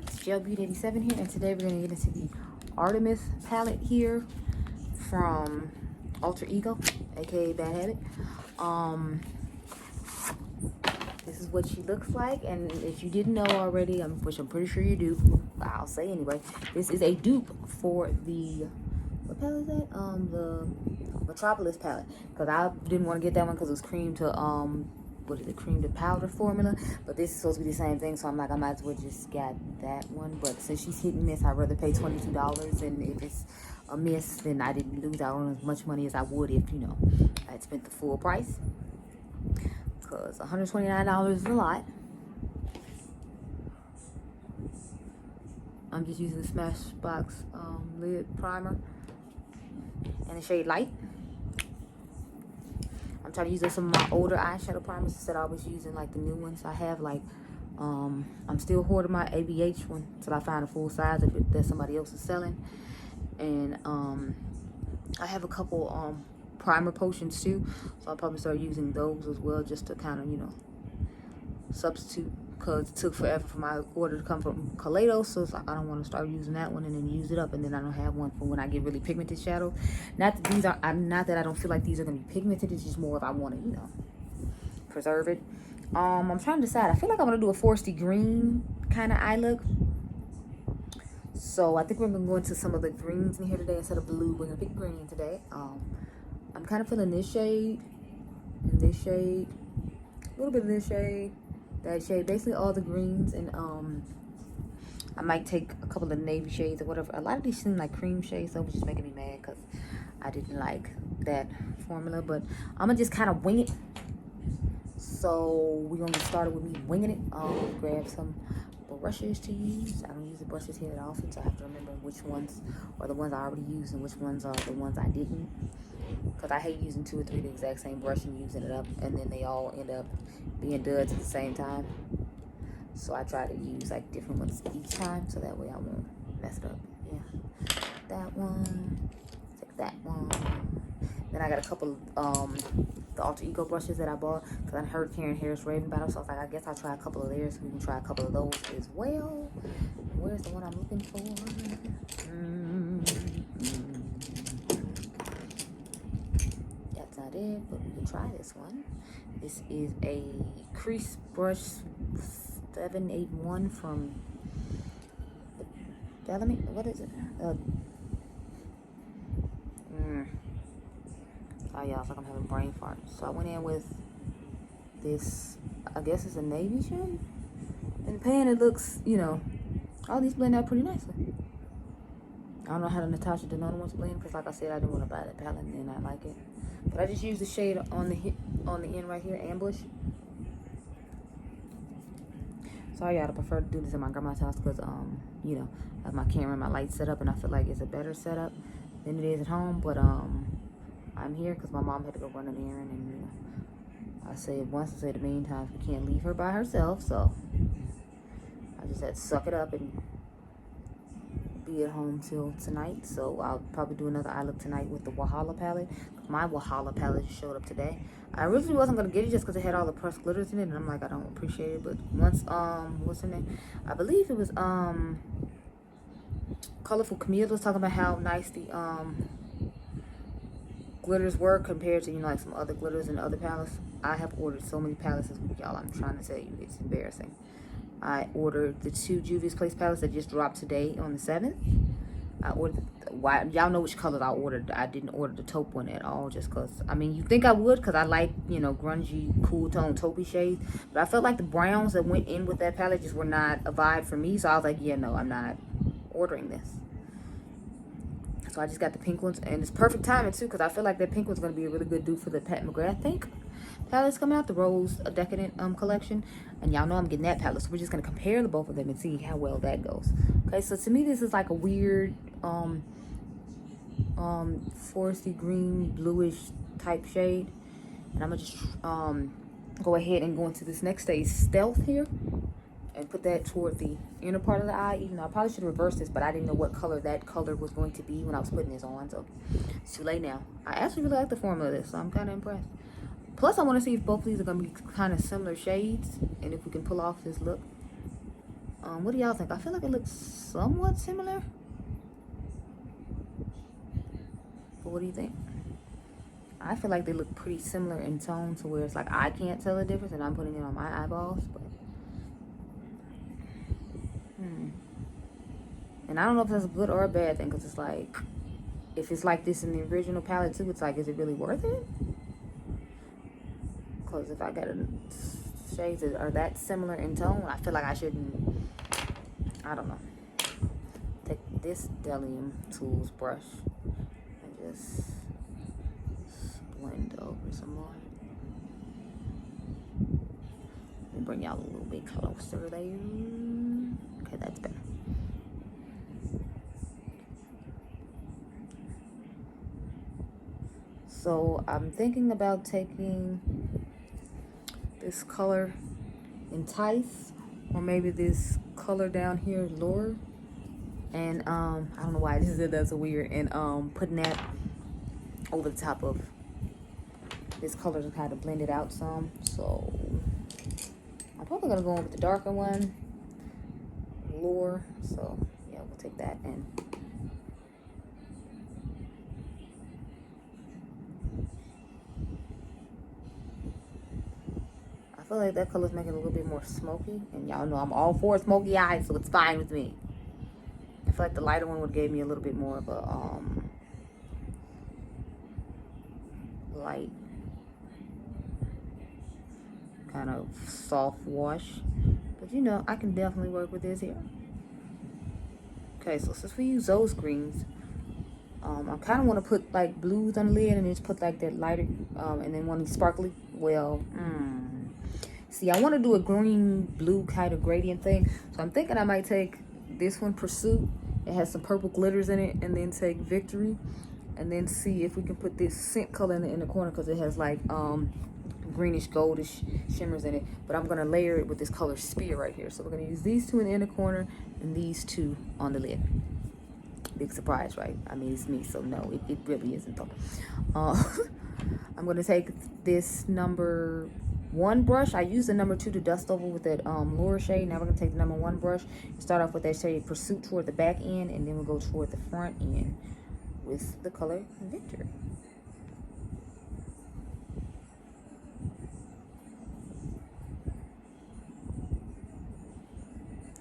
It's Gel Beauty 87 here, and today we're going to get into the Artemis palette here from Alter Ego, aka Bad Habit. This is what she looks like, and if you didn't know already, which I'm pretty sure you do, I'll say anyway, this is a dupe for the, what palette is that? The Metropolis palette, because I didn't want to get that one because it was cream to what is it, cream to powder formula, but this is supposed to be the same thing, so I'm like, I might as well just get that one. But since she's hit and miss, I'd rather pay $22, and if it's a miss, then I didn't lose out on as much money as I would if, you know, I had spent the full price, because $129 is a lot. I'm just using the Smashbox lid primer in the shade Light. I'm trying to use some of my older eyeshadow primers instead of always using like the new ones. I have like, I'm still hoarding my ABH one till I find a full size if that somebody else is selling. And I have a couple primer potions too, so I'll probably start using those as well, just to kind of, you know, substitute, because it took forever for my order to come from Collab, so it's like I don't want to start using that one and then use it up, and then I don't have one for when I get really pigmented shadows. Not that these are, not that I don't feel like these are going to be pigmented, it's just more if I want to, you know, preserve it. I'm trying to decide. I feel like I want to do a foresty green kind of eye look, so I think we're going to go into some of the greens in here today instead of blue. We're going to pick green today. I'm kind of feeling this shade and this shade, a little bit of this shade, that shade, basically all the greens, and I might take a couple of navy shades or whatever. A lot of these seem like cream shades, so which is making me mad because I didn't like that formula, but I'm gonna just kind of wing it. So we're gonna get started with me winging it. Grab some brushes to use. I don't use the brushes here that often, so I have to remember which ones are the ones I already used and which ones are the ones I didn't, because I hate using 2 or 3 the exact same brush and using it up, and then they all end up being duds at the same time. So I try to use like different ones each time, so that way I won't mess it up. Yeah, that one, take that one. Then I got a couple the Alter Ego brushes that I bought because I heard Karen Harris raving about them, so I was like, I guess I'll try a couple of theirs, so we can try a couple of those as well. Where's the one I'm looking for? That's not it, but we can try this one. This is a crease brush 781 from Bellamy. What is it? Oh yeah, it's like I'm having brain fart. So I went in with this, I guess it's a navy shade. In the pan it looks, you know, all these blend out pretty nicely. I don't know how the Natasha Denona ones blend, because like I said, I didn't want to buy that palette and I like it. But I just used the shade on the end right here, Ambush. Sorry, y'all, I prefer to do this in my grandma's house because, you know, I have my camera and my lights set up, and I feel like it's a better setup than it is at home. But I'm here because my mom had to go run an errand, and, you know, I said once, I said a million times, we can't leave her by herself, so I just had to suck it up and be at home till tonight. So I'll probably do another eye look tonight with the Wahala palette. My Wahala palette just showed up today. I originally wasn't gonna get it just because it had all the pressed glitters in it, and I'm like, I don't appreciate it. But once what's her name? I believe it was Colorful Camille was talking about how nice the glitters were compared to, you know, like some other glitters and other palettes. I have ordered so many palettes this week, y'all. I'm trying to tell you, it's embarrassing. I ordered the 2 Juvia's Place palettes that just dropped today on the 7th. I ordered, y'all know which colors I ordered. I didn't order the taupe one at all, just because, I mean, you think I would, because I like, you know, grungy, cool tone taupey shades. But I felt like the browns that went in with that palette just were not a vibe for me. So I was like, yeah, no, I'm not ordering this. So I just got the pink ones, and it's perfect timing too, because I feel like that pink one's going to be a really good dupe for the Pat McGrath Think palettes coming out, the Rose Decadent collection, and y'all know I'm getting that palette, so we're just going to compare the both of them and see how well that goes. Okay, so to me this is like a weird foresty green bluish type shade, and I'm gonna just go ahead and go into this next stage, Stealth, here, and put that toward the inner part of the eye. Even though I probably should reverse this, but I didn't know what color that color was going to be when I was putting this on, so it's too late now. I actually really like the formula of this, so I'm kind of impressed. Plus, I want to see if both of these are going to be kind of similar shades, and if we can pull off this look. What do y'all think? I feel like it looks somewhat similar. But what do you think? I feel like they look pretty similar in tone to where it's like I can't tell the difference, and I'm putting it on my eyeballs. But and I don't know if that's a good or a bad thing, because it's like, if it's like this in the original palette too, it's like, is it really worth it? Because if I got shades that are that similar in tone, I feel like I shouldn't, I don't know. Take this Delium Tools brush and just blend over some more. Let me bring y'all a little bit closer there. Okay, that's better. So I'm thinking about taking this color Entice, or maybe this color down here, Lure, and I don't know why this is that's so weird, and putting that over the top of this color to kind of blend it out some. So I'm probably gonna go in with the darker one, Lure. So yeah, we'll take that and I feel like that color's making it a little bit more smoky, and y'all know I'm all for smoky eyes, so it's fine with me. I feel like the lighter one would give me a little bit more of a light kind of soft wash, but you know I can definitely work with this here. Okay, so since we use those greens, I kind of want to put like blues on the lid and just put like that lighter, and then one of these sparkly. Well, see, I want to do a green blue kind of gradient thing, so I'm thinking I might take this one, Pursuit. It has some purple glitters in it, and then take Victory, and then see if we can put this scent color in the inner corner, because it has like greenish goldish shimmers in it, but I'm gonna layer it with this color Spear right here. So we're gonna use these two in the inner corner and these two on the lid. Big surprise, right? I mean, it's me, so no, it really isn't though. I'm gonna take this number 1 brush. I used the number 2 to dust over with that Lure shade. Now we're gonna take the number 1 brush and start off with that shade Pursuit toward the back end, and then we'll go toward the front end with the color Victory.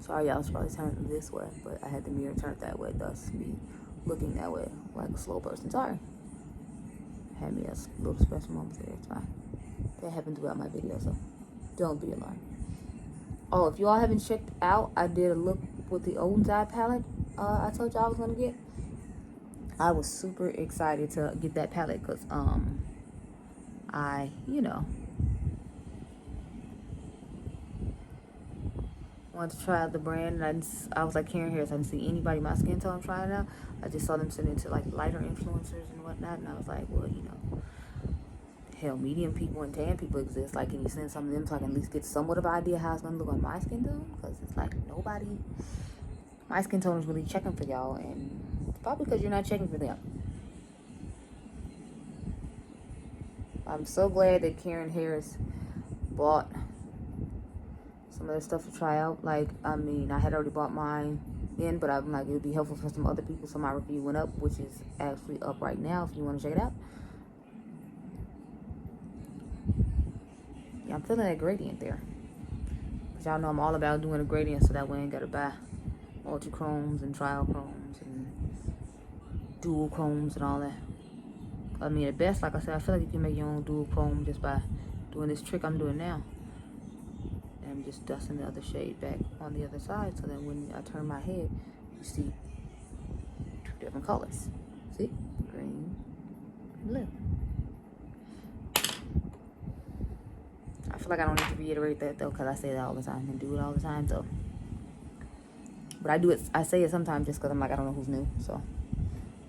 Sorry, y'all, it's probably turned this way, but I had the mirror turned that way, thus me looking that way like a slow person. Sorry. Had me a little special moment there. It's fine. That happened throughout my video, so don't be alarmed. Oh, if you all haven't checked out, I did a look with the old eye palette I told y'all I was going to get. I was super excited to get that palette because I, you know, wanted to try out the brand, and I was like Karen Harris. I didn't see anybody my skin tone trying it out. I just saw them send it to like lighter influencers and whatnot, and I was like, well, you know, hell, medium people and tan people exist. Like, can you send some of them so I can at least get somewhat of an idea how it's gonna look on my skin tone? Because it's like nobody, my skin tone is really checking for y'all, and it's probably because you're not checking for them. I'm so glad that Karen Harris bought some other stuff to try out. Like, I mean, I had already bought mine in, but I'm like, it would be helpful for some other people. So my review went up, which is actually up right now if you want to check it out. Yeah, I'm feeling that gradient there. But y'all know I'm all about doing a gradient so that way I ain't got to buy multi-chromes and trial chromes and dual chromes and all that. I mean, at best, like I said, I feel like you can make your own dual chrome just by doing this trick I'm doing now. And I'm just dusting the other shade back on the other side, so that when I turn my head, you see 2 different colors. See? Green, blue. I feel like I don't need to reiterate that though, because I say that all the time and do it all the time. So, but I do it. I say it sometimes just because I'm like, I don't know who's new. So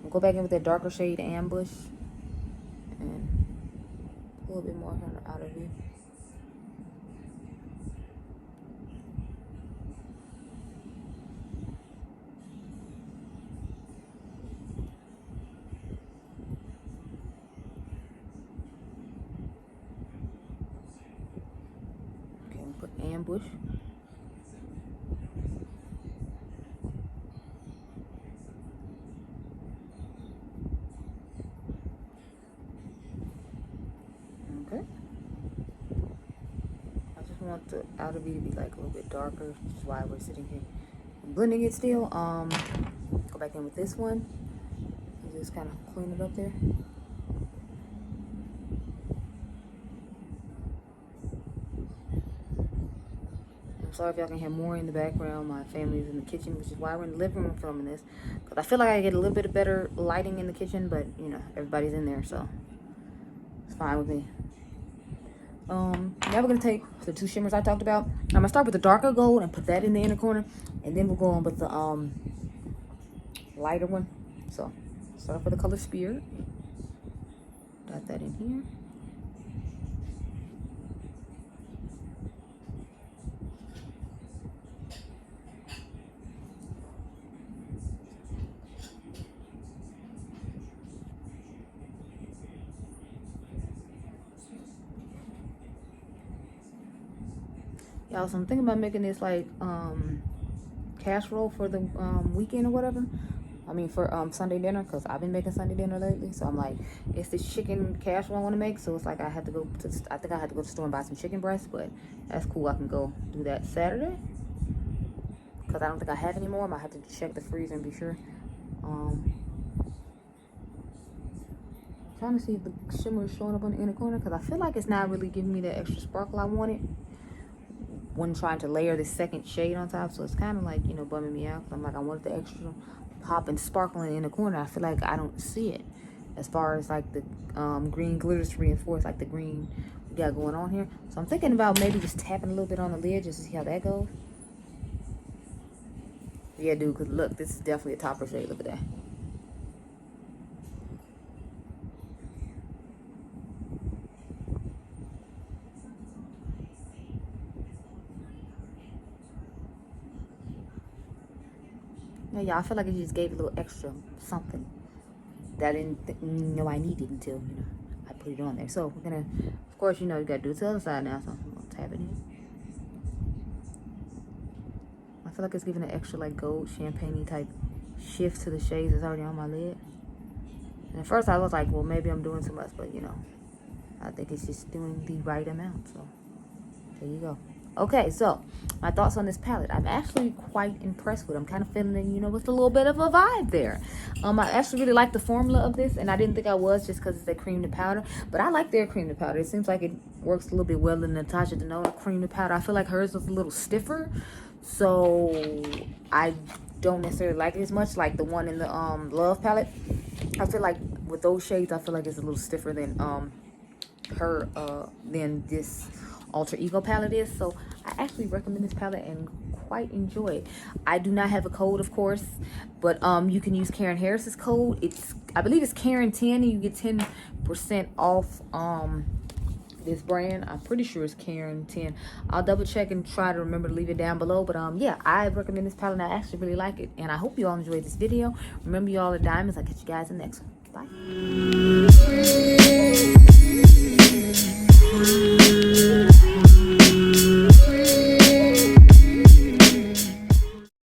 I'll go back in with that darker shade, Ambush, and a little bit more out of view. Okay, we'll put Ambush. want the outer V to be like a little bit darker, which is why we're sitting here and blending it still. Go back in with this one and just kind of clean it up there. I'm sorry if y'all can hear more in the background. My family's in the kitchen, which is why we're in the living room filming this, because I feel like I get a little bit of better lighting in the kitchen, but you know, everybody's in there, so it's fine with me. Now we're gonna take the two shimmers I talked about. I'm gonna start with the darker gold and put that in the inner corner, and then we'll go on with the lighter one. So start off with the color Spirit. Dot that in here. Y'all, so I'm thinking about making this like casserole for the weekend or whatever. I mean for Sunday dinner, because I've been making Sunday dinner lately. So I'm like, it's this chicken casserole I want to make. So it's like I think I had to go to the store and buy some chicken breasts, but that's cool. I can go do that Saturday, because I don't think I have any more. I might have to check the freezer and be sure. Trying to see if the shimmer is showing up on the inner corner, because I feel like it's not really giving me the extra sparkle I wanted when trying to layer this second shade on top. So it's kind of like, you know, bumming me out. I'm like, I wanted the extra pop and sparkling in the corner. I feel like I don't see it as far as like the green glitters to reinforce like the green we got going on here. So I'm thinking about maybe just tapping a little bit on the lid just to see how that goes. Yeah, dude, because look, this is definitely a topper shade. Look at that. Yeah, y'all, I feel like it just gave a little extra something that I didn't know I needed until, you know, I put it on there. So we're gonna, of course, you know, you gotta do it to the other side now. So I'm gonna tap it in. I feel like it's giving an extra like gold champagne-y type shift to the shades that's already on my lid. And at first I was like, well, maybe I'm doing too much, but you know, I think it's just doing the right amount. So there you go. Okay, so my thoughts on this palette. I'm actually quite impressed with it. I'm kind of feeling, you know, with a little bit of a vibe there. I actually really like the formula of this, and I didn't think I was just because it's a cream to powder, but I like their cream to powder. It seems like it works a little bit well in Natasha Denona cream to powder. I feel like hers was a little stiffer, so I don't necessarily like it as much like the one in the Love palette. I feel like with those shades, I feel like it's a little stiffer than than this Alter Ego palette is. So I actually recommend this palette and quite enjoy it. I do not have a code, of course, but you can use Karen Harris's code. I believe it's Karen10, and you get 10% off this brand. I'm pretty sure it's Karen10. I'll double check and try to remember to leave it down below. But yeah, I recommend this palette, and I actually really like it, and I hope you all enjoyed this video. Remember, you all are diamonds. I'll catch you guys in the next one. Bye.